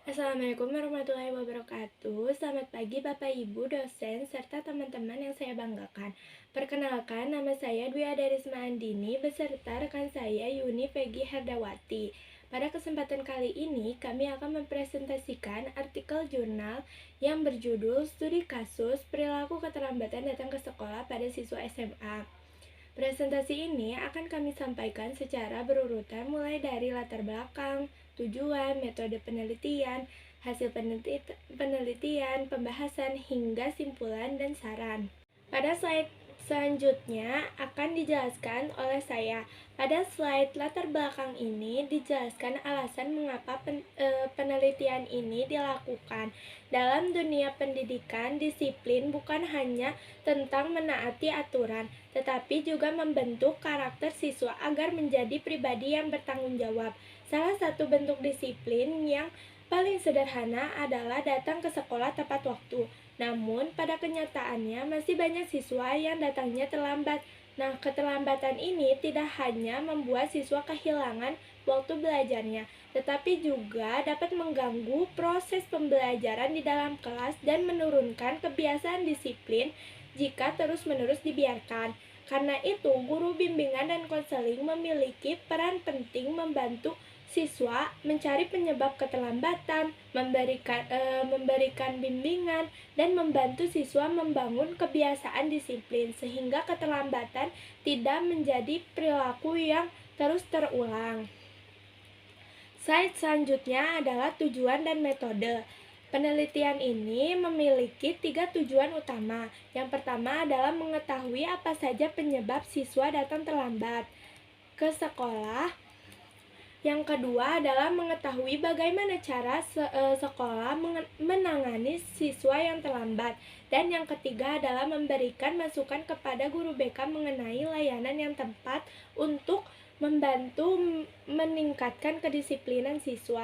Assalamualaikum warahmatullahi wabarakatuh. Selamat pagi Bapak Ibu, dosen, serta teman-teman yang saya banggakan. Perkenalkan, nama saya Dwi Adarisma Andini beserta rekan saya Yuni Peggy Herdawati. Pada kesempatan kali ini, kami akan mempresentasikan artikel jurnal yang berjudul Studi Kasus Perilaku Keterlambatan Datang ke Sekolah pada Siswa SMA. Presentasi ini akan kami sampaikan secara berurutan mulai dari latar belakang, tujuan, metode penelitian, hasil penelitian, pembahasan, hingga simpulan dan saran. Pada slide selanjutnya akan dijelaskan oleh saya. Pada slide latar belakang ini dijelaskan alasan mengapa penelitian ini dilakukan. Dalam dunia pendidikan, disiplin bukan hanya tentang menaati aturan, tetapi juga membentuk karakter siswa agar menjadi pribadi yang bertanggung jawab. Salah satu bentuk disiplin yang paling sederhana adalah datang ke sekolah tepat waktu. Namun, pada kenyataannya masih banyak siswa yang datangnya terlambat. Nah, keterlambatan ini tidak hanya membuat siswa kehilangan waktu belajarnya, tetapi juga dapat mengganggu proses pembelajaran di dalam kelas dan menurunkan kebiasaan disiplin jika terus-menerus dibiarkan. Karena itu, guru bimbingan dan konseling memiliki peran penting membantu siswa mencari penyebab keterlambatan, memberikan bimbingan, dan membantu siswa membangun kebiasaan disiplin sehingga keterlambatan tidak menjadi perilaku yang terus terulang. Slide selanjutnya adalah tujuan dan metode. Penelitian ini memiliki 3 tujuan utama. Yang pertama adalah mengetahui apa saja penyebab siswa datang terlambat ke sekolah. Yang kedua adalah mengetahui bagaimana cara sekolah menangani siswa yang terlambat. Dan yang ketiga adalah memberikan masukan kepada guru BK mengenai layanan yang tepat untuk membantu meningkatkan kedisiplinan siswa.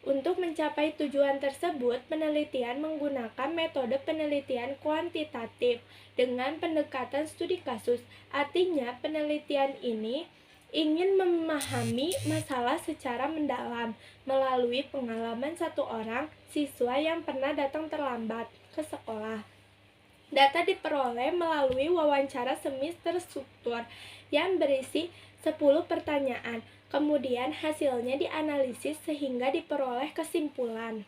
Untuk mencapai tujuan tersebut, penelitian menggunakan metode penelitian kuantitatif dengan pendekatan studi kasus. Artinya, penelitian ini ingin memahami masalah secara mendalam melalui pengalaman satu orang siswa yang pernah datang terlambat ke sekolah. Data diperoleh melalui wawancara semi terstruktur yang berisi 10 pertanyaan. Kemudian hasilnya dianalisis sehingga diperoleh kesimpulan.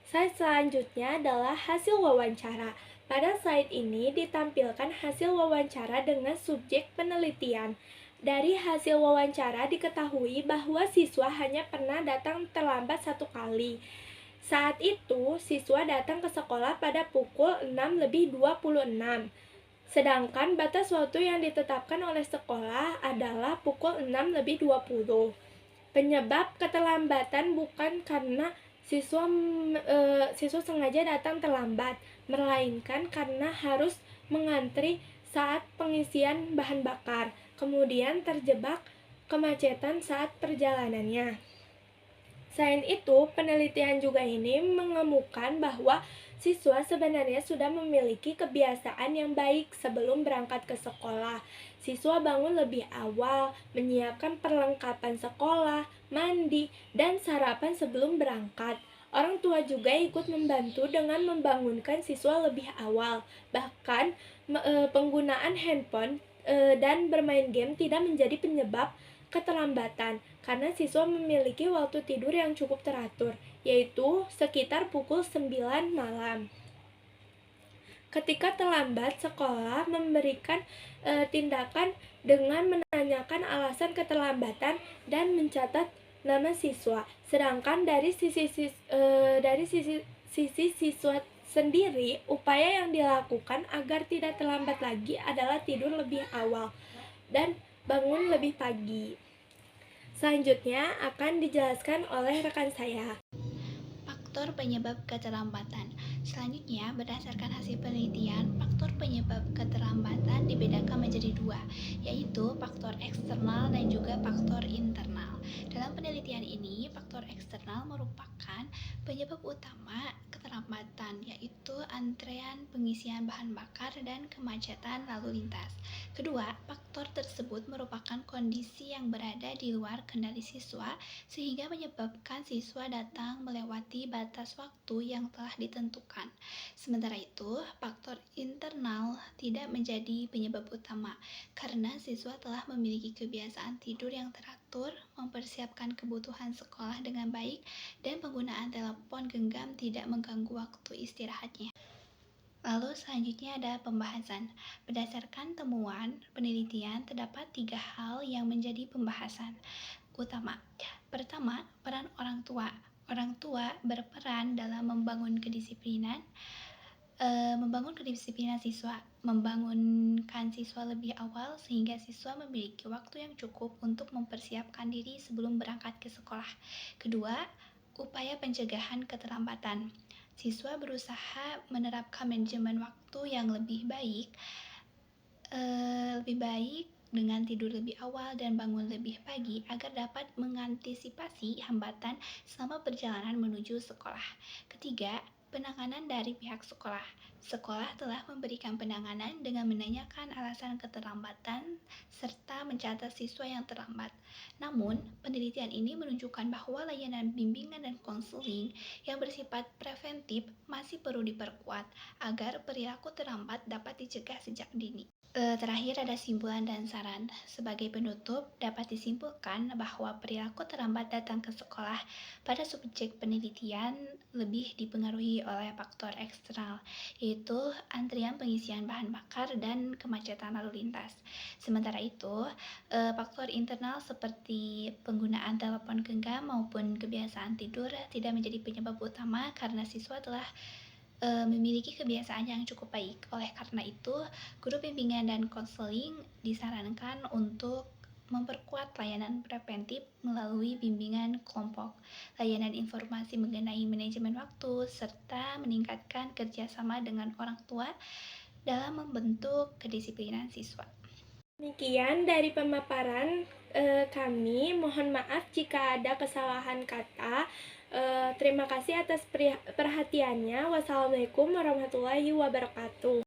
Slide selanjutnya adalah hasil wawancara. Pada slide ini ditampilkan hasil wawancara dengan subjek penelitian. Dari hasil wawancara diketahui bahwa siswa hanya pernah datang terlambat 1 kali. Saat itu, siswa datang ke sekolah pada pukul 6:26. Sedangkan batas waktu yang ditetapkan oleh sekolah adalah pukul 6:20. Penyebab keterlambatan bukan karena siswa sengaja datang terlambat, melainkan karena harus mengantri saat pengisian bahan bakar, kemudian terjebak kemacetan saat perjalanannya. Selain itu, penelitian juga ini mengemukakan bahwa siswa sebenarnya sudah memiliki kebiasaan yang baik sebelum berangkat ke sekolah. Siswa bangun lebih awal, menyiapkan perlengkapan sekolah, mandi, dan sarapan sebelum berangkat. Orang tua juga ikut membantu dengan membangunkan siswa lebih awal. Bahkan penggunaan handphone dan bermain game tidak menjadi penyebab keterlambatan karena siswa memiliki waktu tidur yang cukup teratur, yaitu sekitar pukul 9 malam. Ketika terlambat, sekolah memberikan tindakan dengan menanyakan alasan keterlambatan dan mencatat nama siswa. Sedangkan dari sisi siswa sendiri, upaya yang dilakukan agar tidak terlambat lagi adalah tidur lebih awal dan bangun lebih pagi. Selanjutnya akan dijelaskan oleh rekan saya. Faktor penyebab keterlambatan. Selanjutnya, berdasarkan hasil penelitian, faktor penyebab keterlambatan dibedakan menjadi 2, yaitu faktor eksternal dan juga faktor internal. Dalam penelitian ini, faktor eksternal merupakan penyebab utama keterlambatan keterlambatan, yaitu antrean pengisian bahan bakar dan kemacetan lalu lintas. Kedua, faktor tersebut merupakan kondisi yang berada di luar kendali siswa sehingga menyebabkan siswa datang melewati batas waktu yang telah ditentukan. Sementara itu, faktor internal tidak menjadi penyebab utama karena siswa telah memiliki kebiasaan tidur yang teratur, mempersiapkan kebutuhan sekolah dengan baik, dan penggunaan telepon genggam tidak mengganggu waktu istirahatnya. Lalu selanjutnya ada pembahasan. Berdasarkan temuan penelitian, terdapat 3 hal yang menjadi pembahasan utama. Pertama, peran orang tua. Orang tua berperan dalam membangun kedisiplinan siswa, membangunkan siswa lebih awal sehingga siswa memiliki waktu yang cukup untuk mempersiapkan diri sebelum berangkat ke sekolah. Kedua, upaya pencegahan keterlambatan. Siswa berusaha menerapkan manajemen waktu yang lebih baik dengan tidur lebih awal dan bangun lebih pagi agar dapat mengantisipasi hambatan selama perjalanan menuju sekolah. Ketiga, penanganan dari pihak sekolah. Sekolah telah memberikan penanganan dengan menanyakan alasan keterlambatan serta mencatat siswa yang terlambat. Namun, penelitian ini menunjukkan bahwa layanan bimbingan dan konseling yang bersifat preventif masih perlu diperkuat agar perilaku terlambat dapat dicegah sejak dini. Terakhir ada simpulan dan saran. Sebagai penutup, dapat disimpulkan bahwa perilaku terlambat datang ke sekolah pada subjek penelitian lebih dipengaruhi oleh faktor eksternal, yaitu antrian pengisian bahan bakar dan kemacetan lalu lintas. Sementara itu, faktor internal seperti penggunaan telepon genggam maupun kebiasaan tidur tidak menjadi penyebab utama karena siswa telah memiliki kebiasaan yang cukup baik. Oleh karena itu, guru bimbingan dan konseling disarankan untuk memperkuat layanan preventif melalui bimbingan kelompok, layanan informasi mengenai manajemen waktu, serta meningkatkan kerjasama dengan orang tua dalam membentuk kedisiplinan siswa. Demikian dari pemaparan kami. Mohon maaf jika ada kesalahan kata. Terima kasih atas perhatiannya. Wassalamualaikum warahmatullahi wabarakatuh.